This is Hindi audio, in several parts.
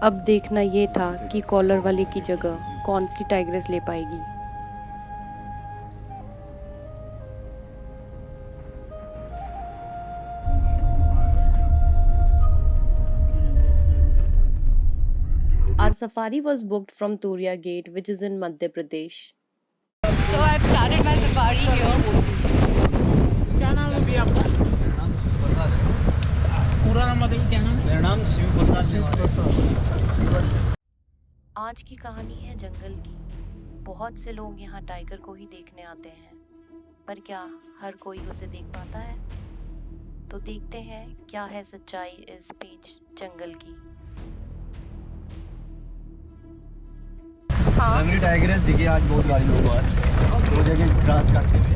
अब देखना ये था कि कॉलर वाले की जगह कौन सी टाइग्रेस ले पाएगी। Our safari was booked from Turia Gate, which is in Madhya Pradesh. So I've started my safari here. क्या नाम है भैया आपका? मेरा नाम शिव प्रसाद है। पूरा नाम बताइए, क्या नाम है? मेरा नाम शिव प्रसाद। आज की कहानी है जंगल की। बहुत से लोग यहाँ टाइगर को ही देखने आते हैं, पर क्या हर कोई उसे देख पाता है? तो देखते हैं क्या है सच्चाई इस बीच जंगल की। जंगली टाइग्रेस दिखे आज बहुत गाड़ी लोग आज दो जगह क्रॉस करते हुए।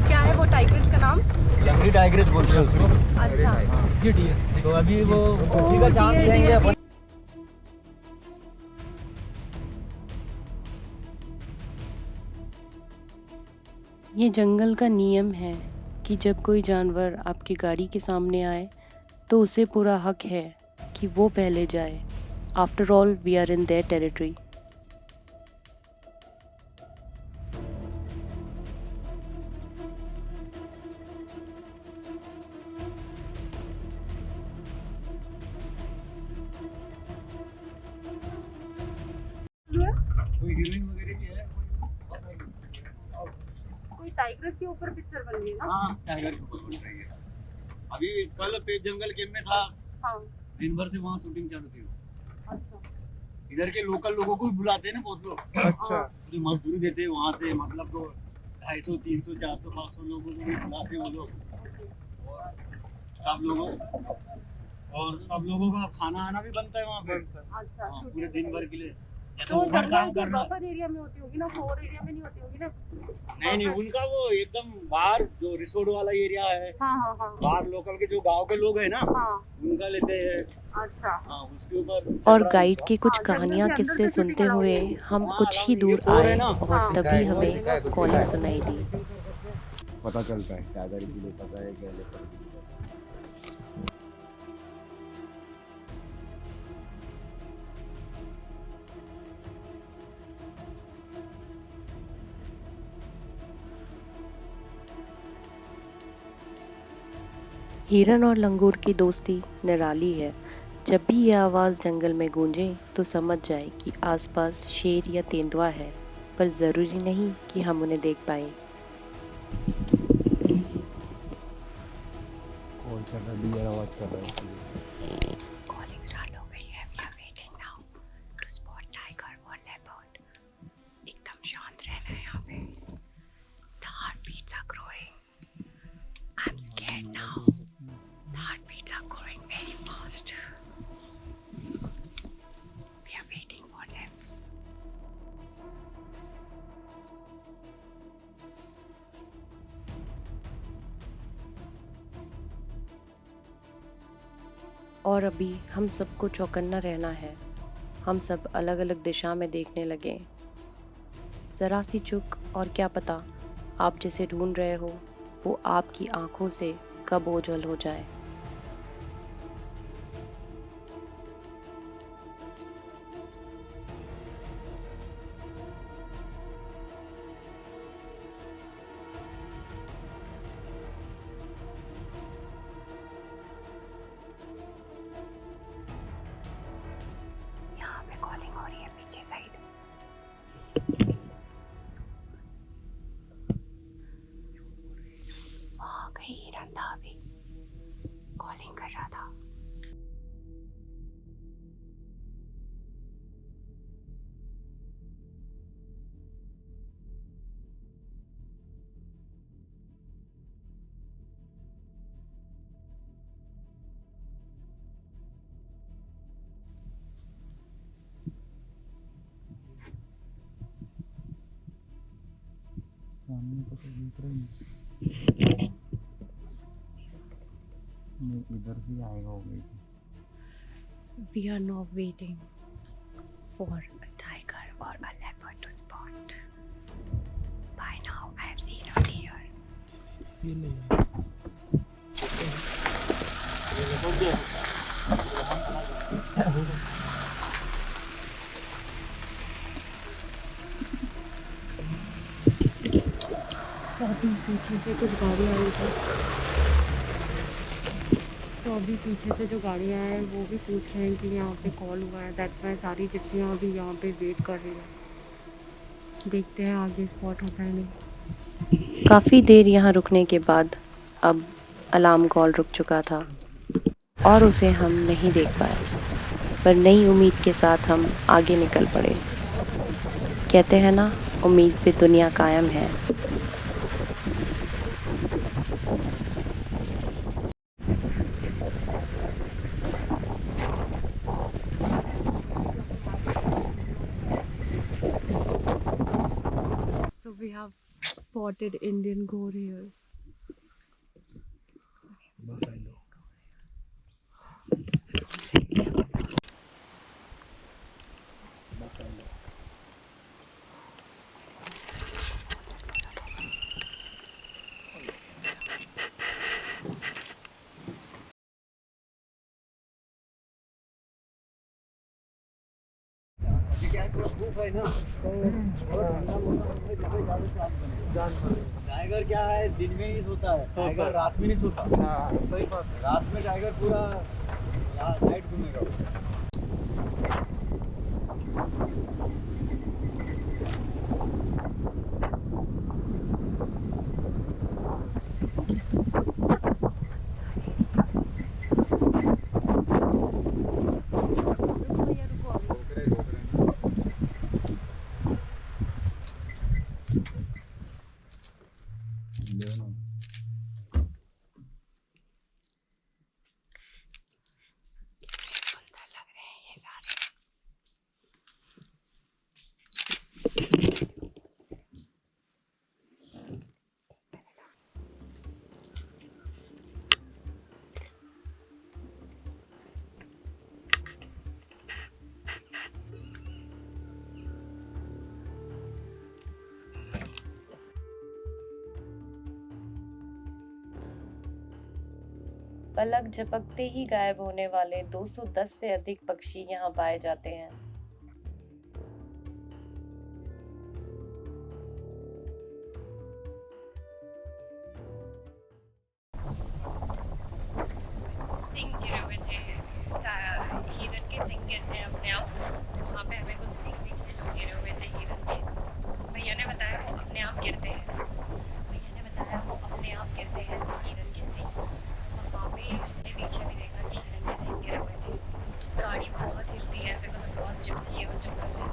क्या है वो टाइग्रेस का नाम? जंगली टाइग्रेस बोलते हैं उसको। अच्छा, ये डियर। तो अभी वो उसी का चांस लेंगे अपन। ये जंगल का नियम है कि जब कोई जानवर आपकी गाड़ी के सामने आए तो उसे पूरा हक है कि वो पहले जाए। After all we are in their territory. कोई हीरोइन वगैरह भी है कोई टाइग्रेस के ऊपर पिक्चर बन रही है ना? हाँ, टाइगर के ऊपर बन रही है। अभी कल पे जंगल गेम में था, हाँ, दिन भर से वहाँ शूटिंग चालू थी। अच्छा, इधर के लोकल लोगों को भी बुलाते हैं ना बहुत लोग। अच्छा। जो मजदूरी देते हैं वहाँ से, मतलब तो 250, 300, 400, 500 लोगों को भी बुलाते हैं वो लोग। और सब लोगों का खाना आना भी बनता है वहाँ पे। अच्छा। हाँ, पूरे दिन भर के लिए। जैसे तो ऊपर काम जंगल के करना। बफर एरिया में होती होगी ना, फोर एरिया में नहीं होती होगी ना? नहीं, उनका वो एकदम बाहर जो रिसोर्ट वाला एरिया है, हाँ हाँ हाँ बाहर लोकल के जो गांव के लोग हैं ना, हाँ, उनका लेते हैं। अच्छा। हाँ, उसके ऊपर। और गाइड की कुछ हाँ, जंगल कहानियाँ के अंदर किस्से से सुनते shooting हुए allowed हम हाँ, कुछ ही ये दूर फोर है आए ना? और हाँ। तभी हमें कॉलिंग सुनाई दी। पता चलता है टाइगर के लिए पता है क्या लेकर। हिरन और लंगूर की दोस्ती निराली है। जब भी ये आवाज़ जंगल में गूंजे तो समझ जाए कि आसपास शेर या तेंदुआ है, पर ज़रूरी नहीं कि हम उन्हें देख पाएं। कौन कर रहा है? डियर आवाज कर रहा है। कॉलिंग स्टार्ट हो गई है। We are waiting now to spot tiger और लेपर्ड। एकदम शांत रहना है यहाँ पे। The heart beats are growing. I am scared now. The heart beats are growing very fast. We are waiting for them. और अभी हम सबको चौकन्ना रहना है। हम सब अलग अलग दिशा में देखने लगे। ज़रा सी चूक और क्या पता आप जिसे ढूंढ रहे हो वो आपकी आंखों से कब ओझल हो जाए। यहाँ पे कॉलिंग हो रही है पीछे साइड। वहाँ कहीं हिरन था, अभी कॉलिंग कर रहा था। सामने तो कोई दिख रहा ही नहीं। इधर से आएगा वो भी। We are now waiting for a tiger or a leopard to spot. By now I have seen a deer. ये ले ये अभी पीछे से कुछ गाड़ी आ रही थी, तो अभी पीछे से जो गाड़ियाँ हैं वो भी पूछ रहे हैं कि यहाँ पे कॉल हुआ है। दैट्स वाई सारी जिप्सियाँ अभी यहाँ पे वेट कर रही हैं। देखते हैं आगे स्पॉट होता है नहीं। काफ़ी देर यहाँ रुकने के बाद अब अलार्म कॉल रुक चुका था और उसे हम नहीं देख पाए, पर नई उम्मीद के साथ हम आगे निकल पड़े। कहते हैं ना, उम्मीद पे दुनिया कायम है। So we have spotted Indian goat here. क्या है, थोड़ा धूप है ना, तो और ठंडा मौसम में जगह ज़्यादा चांस बने। टाइगर क्या है, दिन में ही सोता है, टाइगर रात में नहीं सोता। हाँ सही बात है, रात में टाइगर पूरा नाइट घूमेगा। सुंदर लग रहे हैं ये सारे। पलक झपकते ही गायब होने वाले 210 से अधिक पक्षी यहाँ पाए जाते हैं। सिंग गिरे हुए थे, हिरन के सिंग गिरते हैं अपने आप। वहाँ पे हमें कुछ सिंग दिखे जो गिरे हुए थे हिरन के। भैया ने बताया वो अपने आप गिरते हैं, हिरन के सिंग। वहाँ पे हमने पीछे भी देखा कि हिरन के सिंग गिरे हुए थे। गाड़ी बहुत हिलती है बिकॉज ऑफ कोर्स जिप्सी है और जंगल है।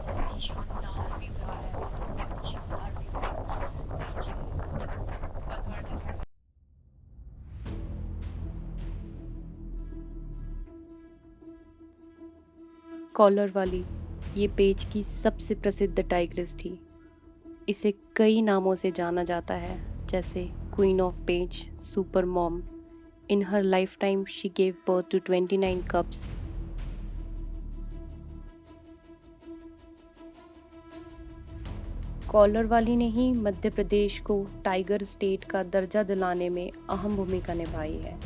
बहुत ही शानदार व्यू आ रहा है, बहुत ही शानदार व्यू है पीछे। बहुत बड़ा डर। कॉलर वाली ये पेज की सबसे प्रसिद्ध टाइग्रेस थी। इसे कई नामों से जाना जाता है, जैसे queen of page, super mom. In her life time she gave birth to 29 cubs। Collar वाली ने ही मध्य प्रदेश को टाइगर स्टेट का दर्जा दिलाने में अहम भूमिका निभाई है।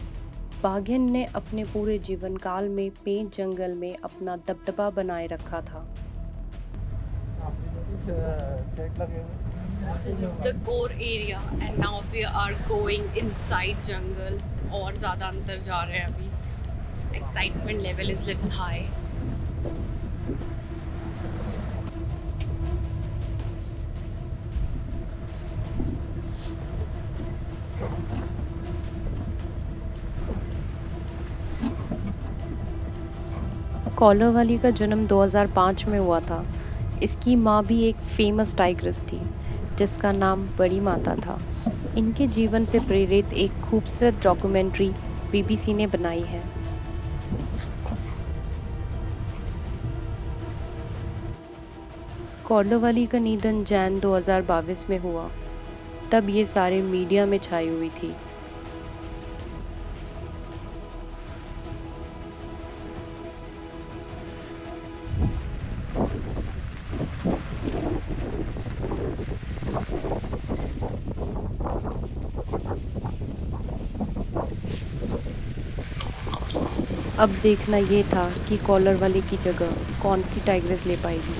बाघिन ने अपने पूरे जीवन काल में पेंच जंगल में अपना दबदबा बनाए रखा था। This is the core area and now we are going inside jungle. और ज़्यादा अंदर जा रहे हैं अभी। Excitement level is little high. Collar वाली का जन्म 2005 में हुआ था। इसकी माँ भी एक फेमस टाइग्रेस थी जिसका नाम बड़ी माता था। इनके जीवन से प्रेरित एक खूबसूरत डॉक्यूमेंट्री BBC ने बनाई है। कॉलर वाली का निधन जैन 2022 में हुआ। तब ये सारे मीडिया में छाई हुई थी। अब देखना ये था कि कॉलर वाले की जगह कौन सी टाइग्रेस ले पाएगी।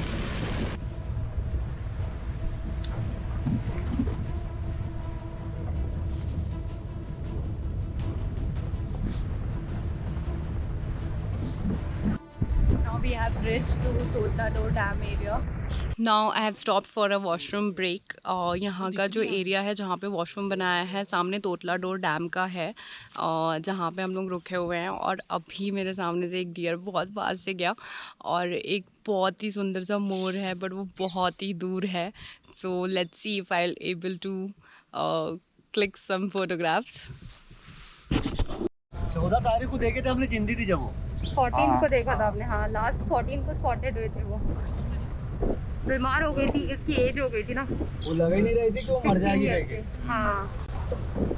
bridge to Totla Dam area. Now I have stop for a washroom break. और यहाँ का जो एरिया है जहाँ पे वॉशरूम बनाया है सामने तोतला डोर डैम का है, और जहाँ पे हम लोग रुके हुए हैं। और अभी मेरे सामने से एक डियर बहुत पास से गया, और एक बहुत ही सुंदर सा मोर है, बट वो बहुत ही दूर है। So let's see if I will able to click some photographs. 14 तारीख को देखे थे हमने जिंदी थी जब वो। 14 को देखा था आपने? हाँ, लास्ट 14 को स्पॉटेड हुए थे वो। बीमार हो गई थी, इसकी एज हो गई थी ना, वो लग ही नहीं रही थी कि वो मर 16 जाएगी years करके। के। हाँ,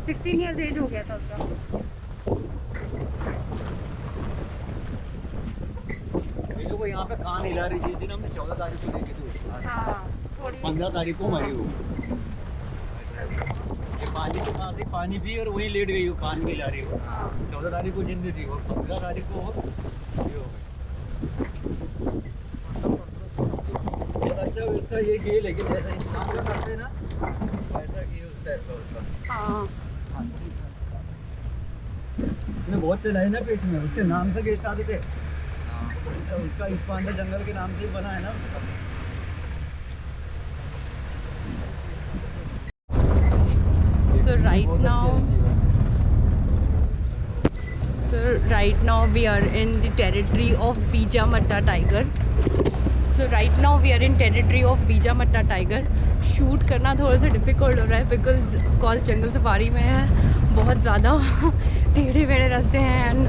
16 ईयर्स एज हो गया था उसका। ये लोग यहाँ पे कान हिला रही थी ना, हमने 14 तारीख को देखे थे। हाँ, थोड़ी 15 तारीख को मरी वो। ये पानी के पास ही पानी पी और वहीं लेट गई वो, कान भी हिला रही हो। 14 तारीख को जिंदी थी वो, 15 तारीख को ये हो गई। बहुत अच्छा उसका ये खेल है कि जैसा इंसान का करते हैं ना वैसा खेल होता है उसका। हाँ, उसने बहुत चलाए ना पेज में, उसके नाम से गेस्ट आते थे। उसका इस्पांडा जंगल के नाम से बना है ना उसका। So right now we are in the territory of Bijamatta tiger. So right now we are in territory of Bijamatta tiger. Shoot करना थोड़ा सा डिफ़िकल्ट हो रहा है बिकॉज ऑफकोर्स जंगल सफारी में है, बहुत ज़्यादा टेढ़े मेढ़े रास्ते हैं एंड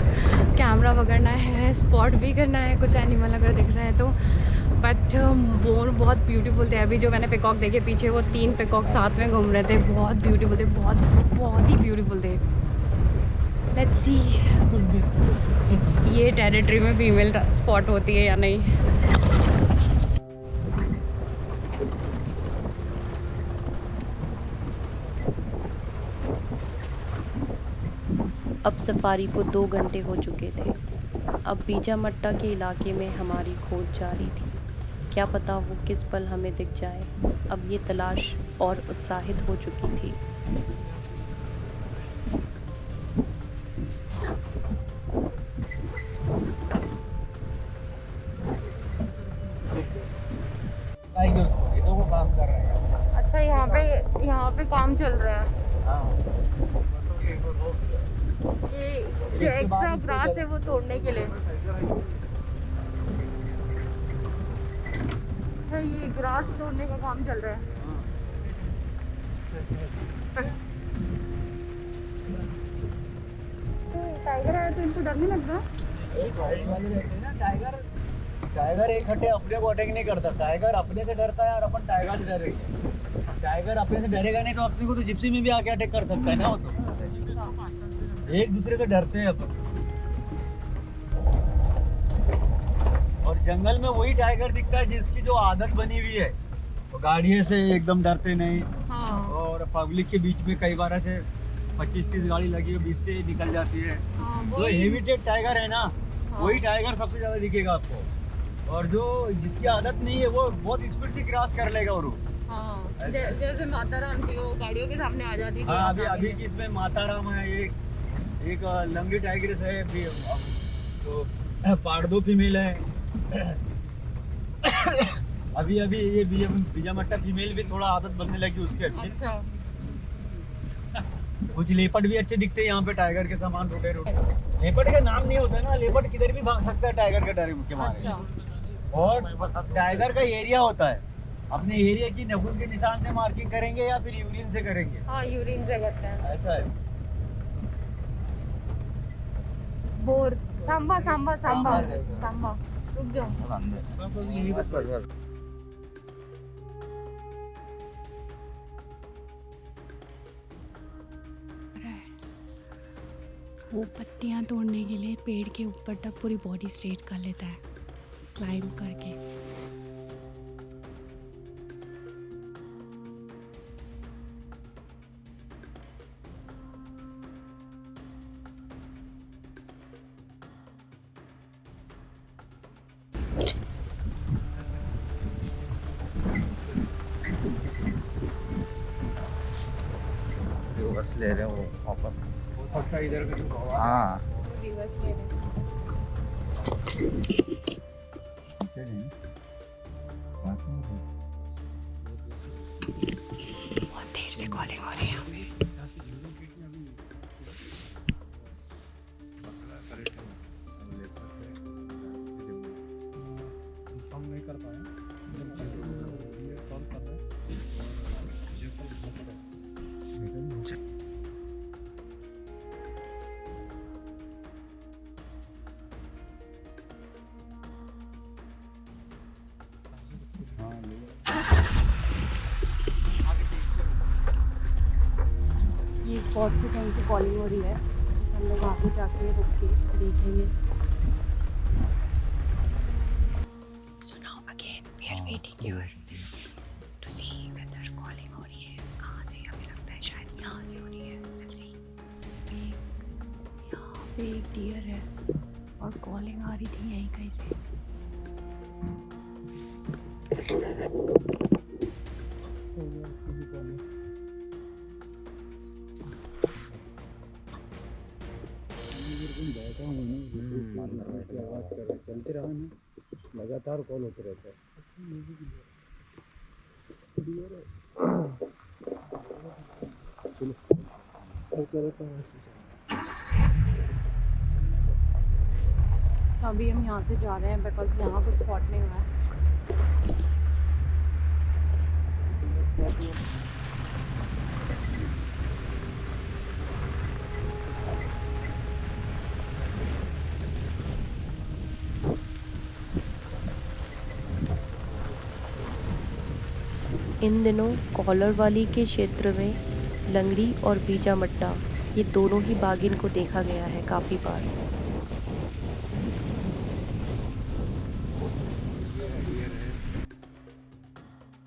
कैमरा पकड़ना है, स्पॉट भी करना है, कुछ एनिमल अगर दिख रहे हैं तो। बट मोर बहुत ब्यूटीफुल थे। अभी जो मैंने पिकॉक देखे पीछे, वो 3 पिकॉक साथ में घूम रहे थे, बहुत ब्यूटीफुल थे, बहुत ही ब्यूटीफुल थे। लेट्स सी ये टेरिटरी में फीमेल स्पॉट होती है या नहीं। अब सफारी को 2 घंटे हो चुके थे। अब बीजामट्टा के इलाके में हमारी खोज जारी थी। क्या पता वो किस पल हमें दिख जाए। अब ये तलाश और उत्साहित हो चुकी थी। ये तो वो काम कर रहे हैं। अच्छा, यहाँ पे काम चल रहा है। ये जो एक्स्ट्रा ग्रास है वो तोड़ने के लिए। अच्छा, ये ग्रास तोड़ने का काम चल रहा है। टाइगर है तो इनको डर नहीं लगता? टाइगर एक हटे अपने को अटैक नहीं करता। टाइगर अपने से डरता है और अपन टाइगर से डरेंगे। टाइगर अपने से डरेगा नहीं तो अपने को तो जिप्सी में भी आके अटैक कर सकता है ना। वो तो एक दूसरे से डरते हैं अपन। और जंगल में वही टाइगर दिखता है जिसकी जो आदत बनी हुई है, वो गाड़ियों से एकदम डरते नहीं। हाँ। और पब्लिक के बीच में कई बार ऐसे 25-30 गाड़ी लगी है, बीच से निकल जाती है। हाँ, जो हेविटेड टाइगर है ना, हाँ। वही टाइगर सबसे ज्यादा दिखेगा आपको। और जो जिसकी आदत नहीं है वो बहुत स्पीड से क्रॉस कर लेगा। और हाँ, जैसे माता राम की वो गाड़ियों के सामने आ जाती थी। हाँ, अभी की इसमें माता राम है, एक लंगड़ी टाइग्रेस है, तो पारदो फीमेल है। अभी ये बीजामट्टा फीमेल भी थोड़ा आदत बनने लगी उसके अच्छे। अच्छा। कुछ लेपर्ड भी अच्छे दिखते हैं यहाँ पे टाइगर के समान रोटे। लेपर्ड का नाम नहीं होता ना, लेपर्ड किधर भी भाग सकता है टाइगर के डर के मारे। अच्छा। और टाइगर का एरिया होता है, अपने एरिया की नखून के निशान से मार्किंग करेंगे या फिर यूरिन से करेंगे। हाँ, यूरिन से करते हैं। ऐसा है। बोर सांबा रुक जाओ। वो पत्तियां तोड़ने के लिए पेड़ के ऊपर तक पूरी बॉडी स्ट्रेट कर लेता है, क्लाइंब करके। रिवर्स ले रहे हैं वो वापस। हो सकता है इधर भी हाँ, रिवर्स ले रहे हैं। साइड है पास में बहुत देर से कॉलिंग हो रही है हमें। नहीं कर पाए ये स्पॉट से कहीं से कॉलिंग हो रही है, हम लोग आगे जाके रुक के देखेंगे। So now again we are waiting here to see whether calling हो रही है कहाँ से। हमें लगता है शायद यहाँ से हो रही है। Let's see। यहाँ पे एक डियर है और कॉलिंग आ रही थी यहीं कहीं से। चलते रहा ना, लगातार कॉल होते रहता है। तो अभी हम यहाँ से जा रहे हैं बिकॉज यहाँ कुछ स्पॉट नहीं हुआ है। इन दिनों कॉलरवाली के क्षेत्र में लंगड़ी और बीजा मट्टा ये दोनों ही बाघिन को देखा गया है काफ़ी बार।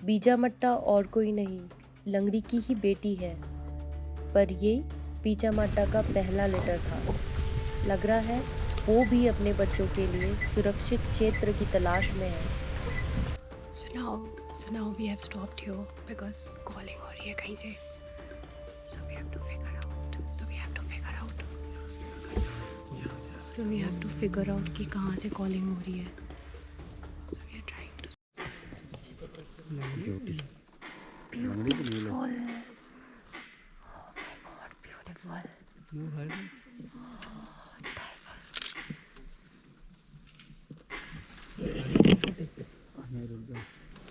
बीजा मट्टा और कोई नहीं, लंगड़ी की ही बेटी है, पर ये बीजा मट्टा का पहला लिटर था। लग रहा है वो भी अपने बच्चों के लिए सुरक्षित क्षेत्र की तलाश में है। So now we have stopped here because calling हो रही है कहीं से। So we have to figure out कि कहाँ से calling हो रही है। So we are trying to beautiful। Oh my God, beautiful।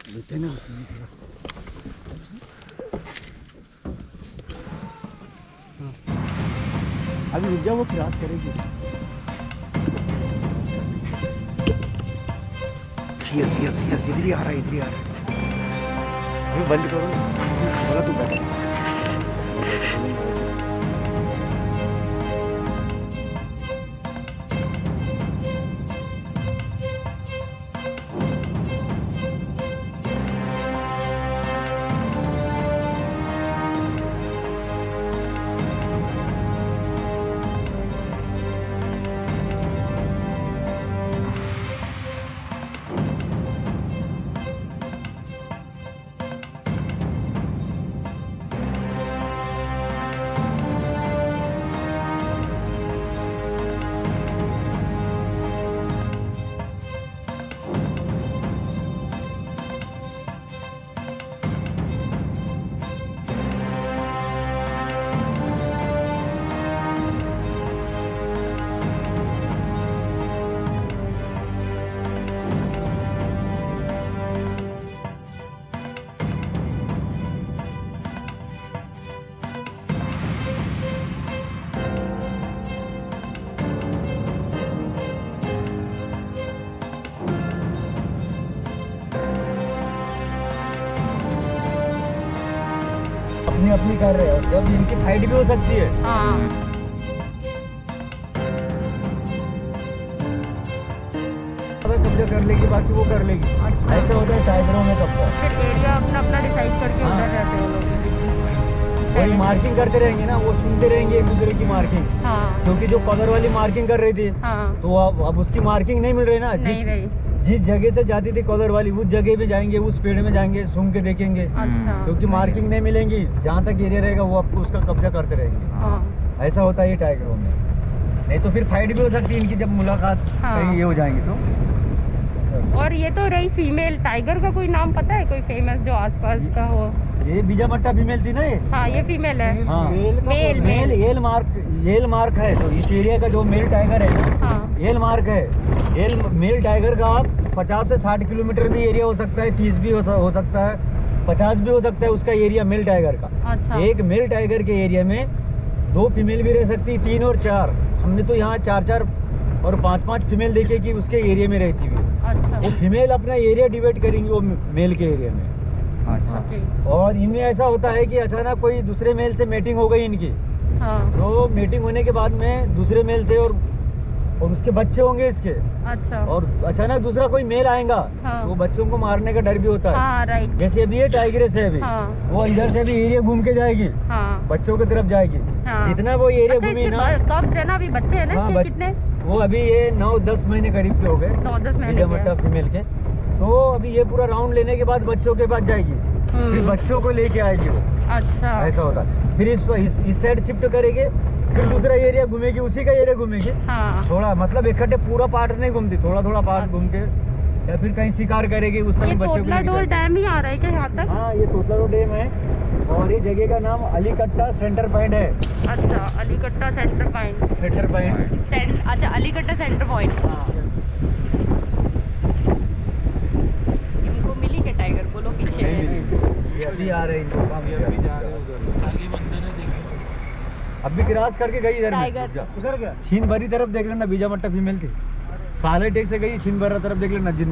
लेते ना अभी रुक जाओ, वो क्रॉस करेगी। यस यस यस, इधर ही आ रहा है, इधर ही आ रहा है। अभी बंद करो, बोला तू बैठा। अपनी कर रहे हो, जब इनकी फाइट भी हो सकती है। हाँ कब्जा कर लेगी, बाकी वो कर लेगी। अच्छा। ऐसा होता है टाइगरों में कब्जा। फिर एरिया अपना अपना डिसाइड करके हाँ। उधर रहते हैं लोग। वही मार्किंग करते रहेंगे ना, वो सुनते रहेंगे एक दूसरे की मार्किंग। हाँ क्योंकि जो कलर वाली मार्किंग कर रही थी, हाँ तो अब उसकी मार्किंग नहीं मिल रही ना। नहीं रही। जिस जगह से जाती थी कलर वाली, उस जगह पे जाएंगे, उस पेड़ में जाएंगे, सूंघ के देखेंगे। अच्छा क्योंकि मार्किंग नहीं मिलेंगी, जहाँ तक एरिया रहेगा वो आपको उसका कब्जा करते रहेंगे। हाँ ऐसा होता है ये टाइगरों में। नहीं तो फिर फाइट भी हो सकती है इनकी, जब मुलाकात हाँ। कहीं ये हो जाएंगी तो। सर। और ये तो रही फीमेल टाइगर का कोई नाम पता है, कोई फेमस जो आसपास का हो? ये बीजा मट्टा फीमेल थी ना ये। हाँ ये फीमेल है। हाँ मेल मेल येल मार्क है। तो इस एरिया का जो मेल टाइगर है ना, हाँ येल मार्क है। येल मेल टाइगर का 50 से 60 किलोमीटर भी एरिया हो सकता है, 30 भी हो सकता है, 50 भी हो सकता है उसका एरिया मेल टाइगर का। अच्छा। एक मेल टाइगर के एरिया में 2 फीमेल भी रह सकती, 3 और 4। हमने तो यहाँ 4-4 और 5-5 फीमेल देखे कि उसके एरिया में रहती हुई। अच्छा वो फीमेल अपना एरिया डिवाइड करेंगी वो मेल के एरिया में। ओके। और इनमें ऐसा होता है कि अचानक कोई दूसरे मेल से मीटिंग हो गई इनकी, हाँ तो मीटिंग होने के बाद में दूसरे मेल से और उसके बच्चे होंगे इसके, अच्छा। और अचानक दूसरा कोई मेल आएगा, हाँ। तो बच्चों को मारने का डर भी होता है। हाँ राइट। जैसे अभी ये टाइग्रेस है अभी, हाँ वो इधर से भी एरिया घूम के जाएगी, हाँ बच्चों की तरफ जाएगी। हाँ। जितना वो एरिया अच्छा, घूमी इसके ना, कब है ना, अभी बच्चे हैं ना हाँ, इसके कितने? वो अभी ये 9-10 महीने करीब के हो गए, 9-10 महीने बीजा के। मट्टा फीमेल के। तो अभी ये पूरा राउंड लेने के बाद बच्चों के पास जाएगी, फिर बच्चों को लेके आएगी वो। अच्छा ऐसा होता है। फिर इस साइड शिफ्ट करेंगे, फिर दूसरा एरिया घूमेगी, उसी का एरिया घूमेगी। हाँ। थोड़ा मतलब इकट्ठे पूरा पार्ट नहीं घूमती, थोड़ा थोड़ा पार्ट घूम के, या फिर कहीं शिकार करेगी उस ये समय बच्चों को तोतला लेके डोल जाएगी। डैम ही आ रहा है क्या यहाँ तक? हाँ, ये तोतला डैम है, और ये जगह का नाम अलीकट्टा सेंटर पॉइंट है। अच्छा अलीकट्टा सेंटर पॉइंट। Centre point. अच्छा, अलीकट्टा सेंटर पॉइंट। हाँ। इनको मिली क्या टाइगर? बोलो पीछे नहीं है। मिली, ये अभी आ रहे हैं इनको। आगे बंदर है, देखो। अभी क्रॉस करके गई इधर में। टाइगर। उधर गया। छीन भरी तरफ देख लेना, बीजा मट्टा फीमेल थी। साले टेक से गई, छीन भरा तरफ देख लेना जिन।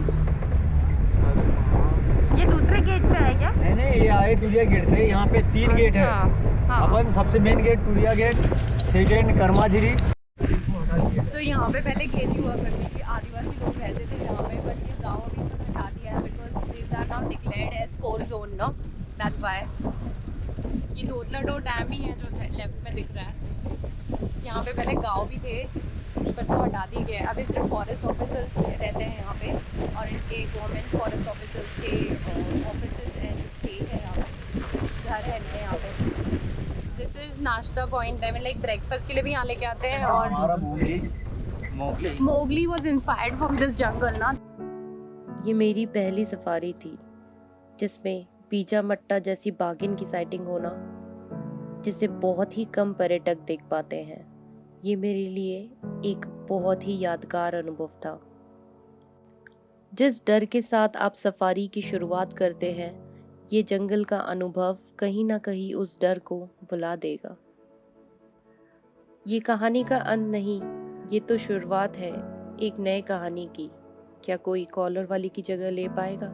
ये दूसरे गेट पे है क्या? नहीं, ये आए टूरिया गेट से। यहाँ पे 3 गेट है। हाँ। अपन सबसे मेन गेट टूरिया गेट, सेकेंड कर्माजिरी। तो यहाँ पे पहले खेती हुआ करती थी, आदिवासी लोग रहते थे यहाँ पे, बट ये गाँव अभी इन्होंने हटा दिया है because these are now declared as core zone ना, दैट्स व्हाई। ये तोतला डोल डैम ही है जो लेफ्ट में दिख रहा है। यहाँ पे पहले गांव भी थे, पर तो हटा दिए गए। अभी सिर्फ फॉरेस्ट ऑफिसर्स रहते हैं यहाँ पे, और इनके गवर्नमेंट फॉरेस्ट ऑफिसर्स के ऑफिस एंड स्टे है यहाँ पे, घर है इनके यहाँ पे। This is nashta point, I mean like breakfast के लिए भी यहाँ लेके आते हैं। और हमारा Mowgli was inspired from this jungle ना। ये मेरी पहली सफारी थी जिसमें बीजा मट्टा जैसी बाघिन की साइटिंग होना, जिसे बहुत ही कम पर्यटक देख पाते हैं, ये मेरे लिए एक बहुत ही यादगार अनुभव था। जिस डर के साथ आप सफारी की शुरुआत करते हैं, ये जंगल का अनुभव कहीं ना कहीं उस डर को भुला देगा। ये कहानी का अंत नहीं, ये तो शुरुआत है एक नए कहानी की। क्या कोई कॉलर वाली की जगह ले पाएगा?